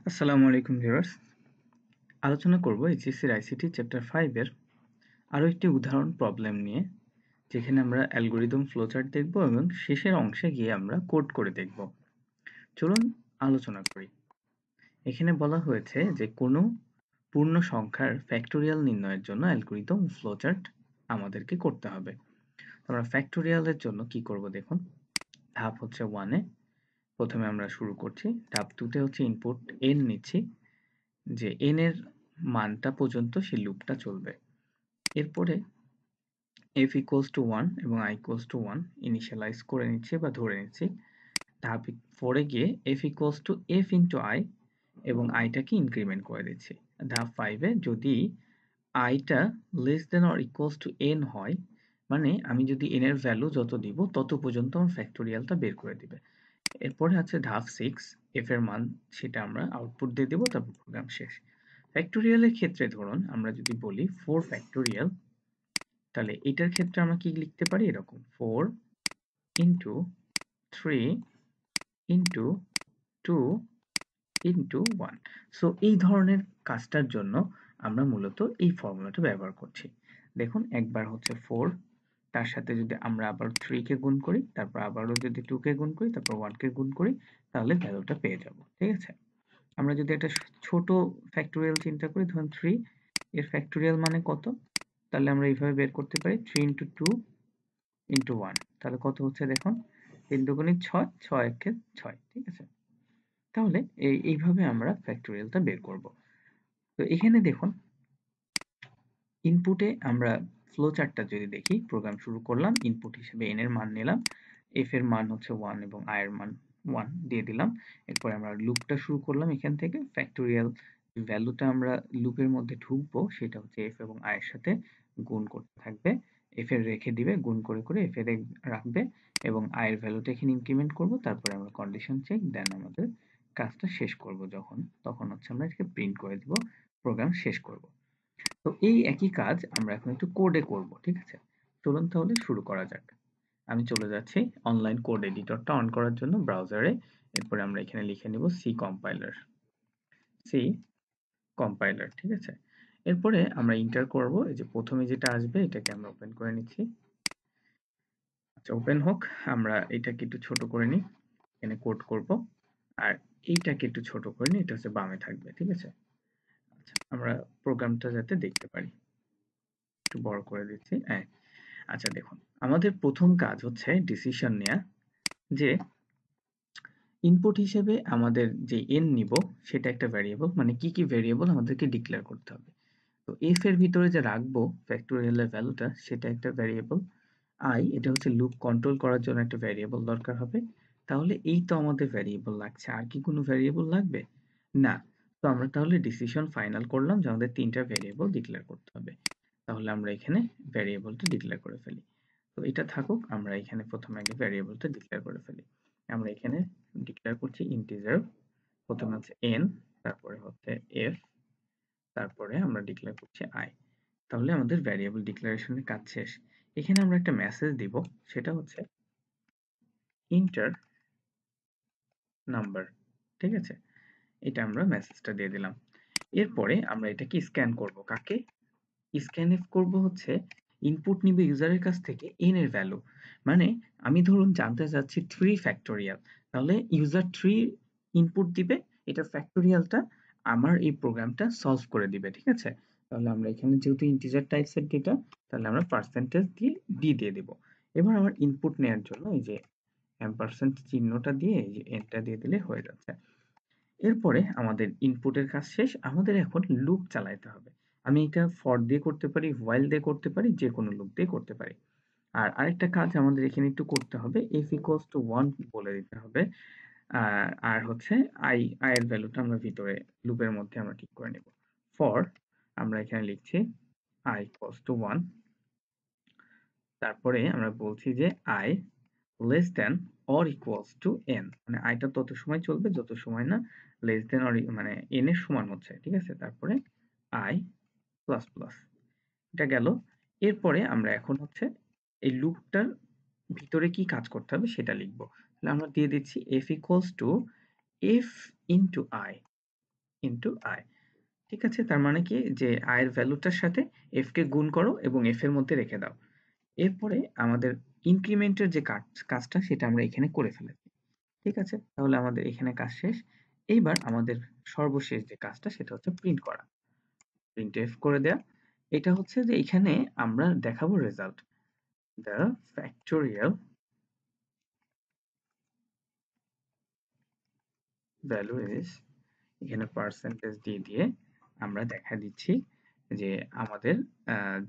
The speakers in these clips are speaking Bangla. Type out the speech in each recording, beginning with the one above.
আসসালামু আলাইকুম ভিউয়ার্স। আলোচনা করব এইচএসসি আইসিটি চ্যাপ্টার 5 এর আরো একটি উদাহরণ প্রবলেম নিয়ে, যেখানে আমরা অ্যালগরিদম ফ্লোচার্ট দেখব এবং শেষের অংশে গিয়ে আমরা কোড করে দেখব। চলুন আলোচনা করি। এখানে বলা হয়েছে যে কোনো পূর্ণ সংখ্যার ফ্যাক্টোরিয়াল নির্ণয়ের জন্য অ্যালগরিদম ফ্লোচার্ট আমাদেরকে করতে হবে। আমরা ফ্যাক্টোরিয়ালের জন্য কি করব দেখুন। ধাপ হচ্ছে 1 এ প্রথমে আমরা শুরু করছি। ধাপ 2 তে হচ্ছে ইনপুট n নিচ্ছি, যে n এর মানটা পর্যন্ত সেই লুপটা চলবে। এরপরে f equals to 1 এবং i equals to 1 ইনিশিয়ালাইজ করে নিচ্ছি বা ধরে নিচ্ছি। ধাপ 4 এ গিয়ে f equals to f into i এবং i টাকে ইনক্রিমেন্ট করে দিচ্ছি। ধাপ 5 এ যদি i টা less than or equals to n হয়, মানে আমি যদি n এর ভ্যালু যত দিব তত পর্যন্ত আমার ফ্যাক্টোরিয়ালটা বের করে দিবে। এরপরে আছে ধাপ 6, f এর মান সেটা আমরা আউটপুট দিয়ে দেব, তারপর প্রোগ্রাম শেষ। ফ্যাক্টোরিয়ালের ক্ষেত্রে ধরুন আমরা যদি বলি 4 ফ্যাক্টোরিয়াল, তাহলে এটার ক্ষেত্রে আমরা কি লিখতে পারি এরকম 4 ইন্টু 3 ইন্টু 2 ইন্টু 1। সো এই ধরনের কাজটার জন্য আমরা মূলত এই ফর্মুলাটা ব্যবহার করছি। দেখুন একবার হচ্ছে 4, তার সাথে যদি আমরা আবার 3 কে গুণ করি, তারপর আবারও যদি 2 কে গুণ করি, তারপর 1 কে গুণ করি, তাহলে ভ্যালুটা পেয়ে যাব। ঠিক আছে? আমরা যদি একটা ছোট ফ্যাক্টোরিয়াল চিন্তা করি, ধরুন 3 এর ফ্যাক্টোরিয়াল মানে কত, তাহলে আমরা এইভাবে বের করতে পারি 3 ইন্টু 2 ইন্টু 1, তাহলে কত হচ্ছে দেখুন 3 দুগুণে 6, 6 একে 6। ঠিক আছে? তাহলে এইভাবে আমরা ফ্যাক্টোরিয়ালটা বের করব। তো এখানে দেখুন ইনপুটে আমরা ফ্লো চার্টটা যদি দেখি, প্রোগ্রাম শুরু করলাম, ইনপুট হিসেবে n এর মান নিলাম, f এর মান হচ্ছে 1 এবং i এর মান 1 দিয়ে দিলাম। এরপর আমরা লুপটা শুরু করলাম, এখান থেকে ফ্যাক্টোরিয়াল ভ্যালুটা আমরা লুপের মধ্যে ঢুকবো, সেটা হচ্ছে f এবং i এর সাথে গুণ করতে থাকবে, f এর রেখে দিবে, গুণ করে করে f এর রাখবে এবং i এর ভ্যালুটা এখানে ইনক্রিমেন্ট করব, তারপরে আমরা কন্ডিশন চেক দেন আমাদের কাজটা শেষ করব, তখন হচ্ছে আমরা এটাকে প্রিন্ট করে দিব, প্রোগ্রাম শেষ করব। তো এই একই কাজ আমরা এখন একটু কোডে করব। ঠিক আছে? চলুন তাহলে শুরু করা যাক। আমি চলে যাচ্ছি অনলাইন কোড এডিটরটা অন করার জন্য ব্রাউজারে। এরপরে আমরা এখানে লিখে নিব সি কম্পাইলার। ঠিক আছে? এরপরে আমরা এন্টার করব, এই যে প্রথমে যেটা আসবে এটাকে আমরা ওপেন করে নিচ্ছি। আচ্ছা, ওপেন হোক। আমরা এটাকে একটু ছোট করে নিই, এখানে কোড করব, আর এইটাকে একটু ছোট করে নিই, এটা হচ্ছে বামে থাকবে। ঠিক আছে? আচ্ছা, আমরা প্রোগ্রামটা যাতে দেখতে পারি একটু বড় করে দিচ্ছি। হ্যাঁ, আচ্ছা দেখুন, আমাদের প্রথম কাজ হচ্ছে ডিসিশন নেয়া, যে ইনপুট হিসেবে আমাদের যে n নিব সেটা একটা ভ্যারিয়েবল, মানে কি কি ভ্যারিয়েবল আমাদেরকে ডিক্লেয়ার করতে হবে। তো f এর ভিতরে যে রাখবো ফ্যাক্টোরিয়ালের ভ্যালুটা, সেটা একটা ভ্যারিয়েবল। i এটা হচ্ছে লুপ কন্ট্রোল করার জন্য একটা ভ্যারিয়েবল দরকার হবে। তাহলে এই তো আমাদের ভ্যারিয়েবল লাগছে, আর কি কোনো ভ্যারিয়েবল লাগবে না। তো আমরা তাহলে ডিসিশন ফাইনাল করলাম যে আমাদের তিনটা ভ্যারিয়েবল ডিক্লেয়ার করতে হবে। তাহলে আমরা এখানে ভ্যারিয়েবলটা ডিক্লেয়ার করে ফেলি। তো এটা থাকুক, আমরা এখানে প্রথমে আগে ভ্যারিয়েবলটা ডিক্লেয়ার করে ফেলি। আমরা এখানে ডিক্লেয়ার করছি ইন্টিজার, প্রথমে হচ্ছে n, তারপরে হচ্ছে f, তারপরে আমরা ডিক্লেয়ার করছি i। তাহলে আমাদের ভ্যারিয়েবল ডিক্লারেশনের কাজ শেষ। এখানে আমরা একটা মেসেজ দিব, সেটা হচ্ছে ইন্টার নাম্বার। ঠিক আছে? এটা আমরা মেসেজটা দিয়ে দিলাম। এরপরে আমরা এটাকে স্ক্যান করব, কাকে স্ক্যানএফ করব হচ্ছে ইনপুট নিবে ইউজারের কাছ থেকে n এর ভ্যালু, মানে আমি ধরুন জানতে চাচ্ছি 3 ফ্যাক্টোরিয়াল, তাহলে ইউজার 3 ইনপুট দিবে, এটা ফ্যাক্টোরিয়ালটা আমার এই প্রোগ্রামটা সলভ করে দিবে। ঠিক আছে? তাহলে আমরা এখানে যেহেতু ইন্টিজার টাইপসের ডেটা, তাহলে আমরা পার্সেন্টেজ দিয়ে দিয়ে দেব। এবার আমার ইনপুট নেওয়ার জন্য এই যে এম্পারসেন্ট চিহ্নটা দিয়ে এই যে এন্টার দিয়ে দিলে হয়ে যাচ্ছে। এরপরে আমাদের ইনপুটের কাজ শেষ, আমাদের এখন লুপ চালাইতে হবে। আমি এটা ফর দিয়ে করতে পারি, হোয়াইল দিয়ে করতে পারি, যে কোনো লুপ দিয়ে করতে পারি। আর আরেকটা কাজ আমাদের এখানে একটু করতে হবে, f equals to 1 বলে দিতে হবে। আর হচ্ছে i এর ভ্যালুটা আমরা ভিতরে লুপের মধ্যে আমরা ঠিক করে নেব। ফর আমরা এখানে লিখছি i equals to 1, তারপরে আমরা বলছি যে i less than or equals to n, মানে i টা তত সময় চলবে যত সময় না less than or মানে n এর সমান হচ্ছে। ঠিক আছে? তারপরে i প্লাস প্লাস, এটা গেল। এরপরে আমরা এখন হচ্ছে এই লুপটার ভিতরে কি কাজ করতে হবে সেটা লিখব। তাহলে আমরা দিয়ে দিচ্ছি f equals to f into i, into I. ঠিক আছে, তার মানে কি যে আই এর ভ্যালুটার সাথে এফ কে গুণ করো এবং এফ এর মধ্যে রেখে দাও। এরপরে আমাদের ইনক্রিমেন্টের যে কাজটা সেটা আমরা এখানে করে ফেলেছি। ঠিক আছে, তাহলে আমাদের এখানে কাজ শেষ। এইবার আমাদের সর্বশেষ যে কাজটা সেটা হচ্ছে প্রিন্ট করা, প্রিন্ট এফ করে দেয়া। এটা হচ্ছে যে এখানে আমরা দেখাবো result, the factorial value is, এখানে পার্সেন্টেজ দিয়ে আমরা দেখা দিচ্ছি যে আমাদের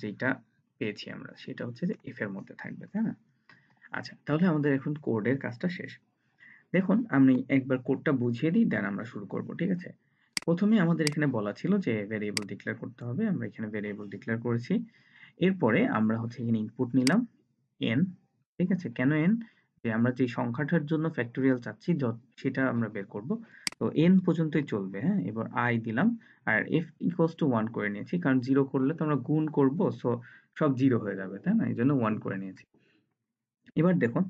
যেটা পেয়েছি আমরা সেটা হচ্ছে যে এফ এর মধ্যে থাকবে, তাই না? আচ্ছা, তাহলে আমাদের এখন কোডের কাজটা শেষ। দেখুন আমি একবার কোডটা বুঝিয়ে দিই, দেন আমরা শুরু করব। ঠিক আছে, প্রথমে আমাদের এখানে বলা ছিল যে ভেরিয়েবল ডিক্লেয়ার করতে হবে, আমরা এখানে ভেরিয়েবল ডিক্লেয়ার করেছি। এরপরে আমরা হচ্ছে এখানে ইনপুট নিলাম n। ঠিক আছে, কেন n? যে আমরা যে সংখ্যাটার জন্য ফ্যাক্টোরিয়াল চাচ্ছি সেটা আমরা বের করব, তো n পর্যন্তই চলবে। হ্যাঁ, এবার i দিলাম আর f ইকুয়ালস টু 1 করে নিয়েছি, কারণ 0 করলে তো আমরা গুণ করব, সো সব 0 হয়ে যাবে, তাই না? এই জন্য 1 করে নিয়েছি। এবার দেখুন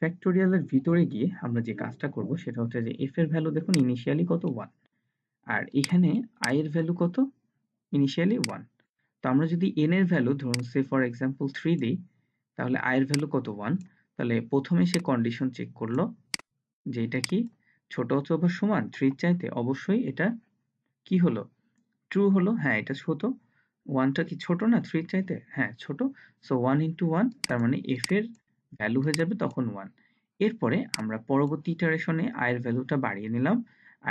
ফ্যাক্টোরিয়ালের ভিতরে গিয়ে আমরা যে কাজটা করব সেটা হচ্ছে যে f এর ভ্যালু দেখুন ইনিশিয়ালি কত 1, আর এখানে i এর ভ্যালু কত ইনিশিয়ালি 1। তো আমরা যদি n এর ভ্যালু ধরুন সে ফর এক্সাম্পল 3 দিই, তাহলে i এর ভ্যালু কত 1। তাহলে প্রথমে সে কন্ডিশন চেক করলো যে এটা কি ছোট অথবা সমান 3 এর চাইতে, অবশ্যই এটা কি হলো ট্রু হলো। হ্যাঁ, এটা ছোট, 1টা কি ছোট না 3 এর চাইতে? হ্যাঁ ছোট, সো 1 ইন্টু 1, তার মানে f এর ভ্যালু হয়ে যাবে তখন 1। এরপরে আমরা পরবর্তী ইটারেশনে i এর ভ্যালুটা বাড়িয়ে নিলাম,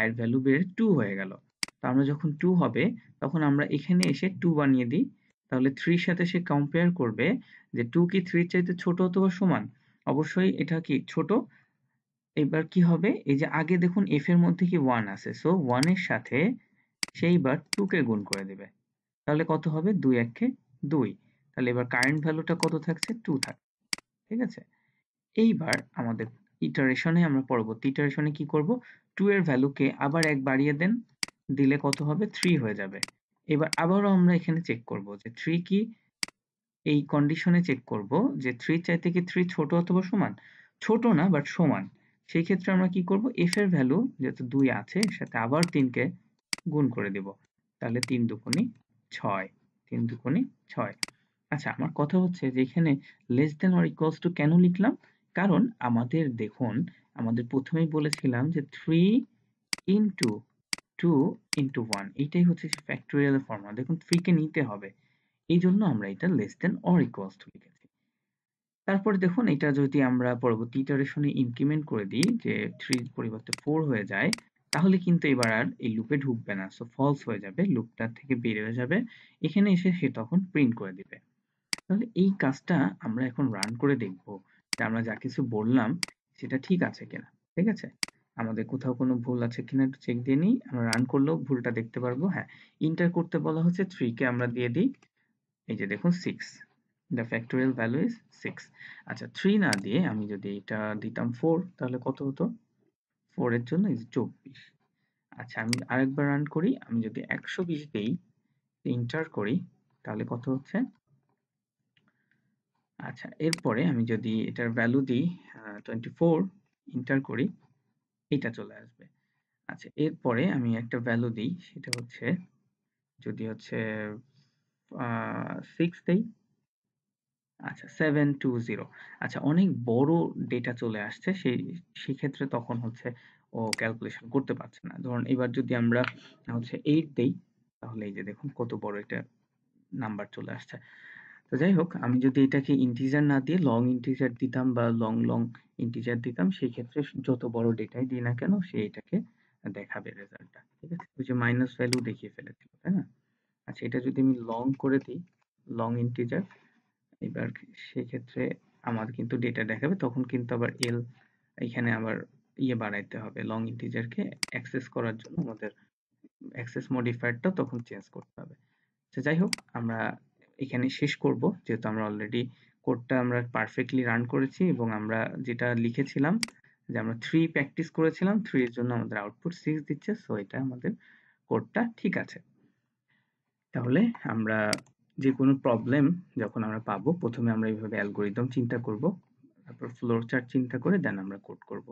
i এর ভ্যালু বেড়ে 2 হয়ে গেল। তো আমরা যখন 2 হবে তখন আমরা এখানে এসে 2 বানিয়ে দিই, তাহলে 3 এর সাথে সে কম্পেয়ার করবে যে 2 কি 3 এর চাইতে ছোট অথবা সমান, অবশ্যই এটা কি ছোট। এবার কি হবে, এই যে আগে দেখুন f এর মধ্যে কি 1 আছে, সো 1 এর সাথে সেইবার 2 কে গুণ করে দিবে, তাহলে কত হবে 2 একে 2। তাহলে এবার কারেন্ট ভ্যালুটা কত থাকছে 2 থাকছে। ঠিক আছে, এইবার আমাদের ইটারেশনে আমরা পরবর্তী ইটারেশনে কি করব, 2 এর ভ্যালুকে আবার 1 বাড়িয়ে দেন, দিলে কত হবে 3 হয়ে যাবে। এবার আবারও আমরা এখানে চেক করব যে 3 কি, এই কন্ডিশনে চেক করব যে 3 চাইতে কি 3 ছোট অথবা সমান, ছোট না বাট সমান। সেই ক্ষেত্রে আমরা কি করব, f এর ভ্যালু যেহেতু 2 আছে এর সাথে আবার 3 কে গুণ করে দেব, তাহলে 3 দুগুণে 6, 3 দুগুণে 6। আচ্ছা, আমার কথা হচ্ছে যে এখানে less than or equals to কেন লিখলাম, কারণ আমাদের দেখুন আমাদের প্রথমেই বলেছিলাম যে 3 ইন্টু 2 ইন্টু 1, এইটাই হচ্ছে ফ্যাক্টোরিয়াল ফর্মুলা। দেখুন 3 কে নিতে হবে, এই জন্য আমরা এটা less than or equals to লিখেছি। তারপরে দেখুন এটা যদি আমরা পরবর্তী ইটারেশনে ইনক্রিমেন্ট করে দিই যে 3 এর পরিবর্তে 4 হয়ে যায়, তাহলে কিন্তু এবার আর এই লুপে ঢুকবে না, সো ফলস হয়ে যাবে, লুপটা থেকে বের হয়ে যাবে। এখানে এসে সে তখন প্রিন্ট করে দিবে। তাহলে এই কাজটা আমরা এখন রান করে দেখব যে আমরা যা কিছু বললাম সেটা ঠিক আছে কিনা। ঠিক আছে, আমাদের কোথাও কোনো ভুল আছে কিনা একটু চেক দিয়ে নিই, আমরা রান করলেও ভুলটা দেখতে পারবো। হ্যাঁ, ইন্টার করতে বলা হচ্ছে 3 কে আমরা দিয়ে দিই, এই যে দেখুন 6, the factorial value is 6। আচ্ছা, 3 না দিয়ে আমি যদি এটা দিতাম 4, তাহলে কত হতো, 4 এর জন্য এই যে 24। আচ্ছা, আমি আরেকবার রান করি, আমি যদি 120 দেই, এন্টার করি, তাহলে কত হচ্ছে। আচ্ছা, এরপরে আমি যদি এটার ভ্যালু দিই 24, এন্টার করি, এটা চলে আসবে। আচ্ছা, এরপরে আমি একটা ভ্যালু দিই, সেটা হচ্ছে যদি হচ্ছে 6 দেই, আচ্ছা 720। আচ্ছা, অনেক বড় ডেটা চলে আসছে, সেক্ষেত্রে তখন হচ্ছে ও ক্যালকুলেশন করতে পারছে না। ধরুন এবার যদি আমরা হচ্ছে 8 দেই, তাহলে এই যে দেখুন কত বড় একটা নাম্বার চলে আসছে। তো যাই হোক, আমি যদি এটাকে ইন্টিজার না দিয়ে লং ইন্টিজার দিতাম বা লং লং ইন্টিজার দিতাম, সেই ক্ষেত্রে যত বড় ডেটাই দিই না কেন সে এটাকে দেখাবে রেজাল্টটা। ঠিক আছে, ওই যে মাইনাস ভ্যালু দেখিয়ে ফেলেছিল, তাই না? আচ্ছা, এটা যদি আমি লং করে দিই, লং ইন্টিজার, এবার সেক্ষেত্রে আমার কিন্তু ডেটা দেখাবে, তখন কিন্তু আবার এল এখানে আবার ইয়ে বাড়াইতে হবে, লং ইন্টিজারকে অ্যাক্সেস করার জন্য আমাদের অ্যাক্সেস মডিফায়ারটা তখন চেঞ্জ করতে হবে। তো যাই হোক, আমরা এখানে শেষ করব, যেহেতু আমরা অলরেডি কোডটা আমরা পারফেক্টলি রান করেছি এবং আমরা যেটা লিখেছিলাম যে আমরা 3 প্র্যাকটিস করেছিলাম, 3 এর জন্য আমাদের আউটপুট 6 দিচ্ছে, সো এটা আমাদের কোডটা ঠিক আছে। তাহলে আমরা যে কোনো প্রবলেম যখন আমরা পাবো, প্রথমে আমরা এইভাবে অ্যালগরিদম চিন্তা করব, তারপর ফ্লো চার্ট চিন্তা করে দেন আমরা কোড করব।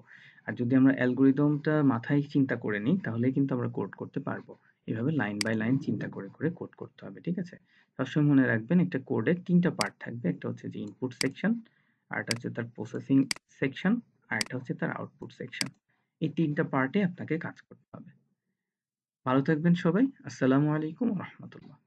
আর যদি আমরা অ্যালগরিদমটা মাথায় চিন্তা করে নিই তাহলে কিন্তু আমরা কোড করতে পারবো। এভাবে লাইন বাই লাইন চিন্তা করে করে কোড করতে হবে, ঠিক আছে? সবসময় মনে রাখবেন একটা কোডের 3টা পার্ট থাকবে। একটা হচ্ছে যে ইনপুট সেকশন, আরেকটা হচ্ছে তার প্রসেসিং সেকশন, আরেকটা হচ্ছে তার আউটপুট সেকশন। এই 3টা পার্টে আপনাকে কাজ করতে হবে। ভালো থাকবেন সবাই। আসসালামু আলাইকুম ওয়া রাহমাতুল্লাহ।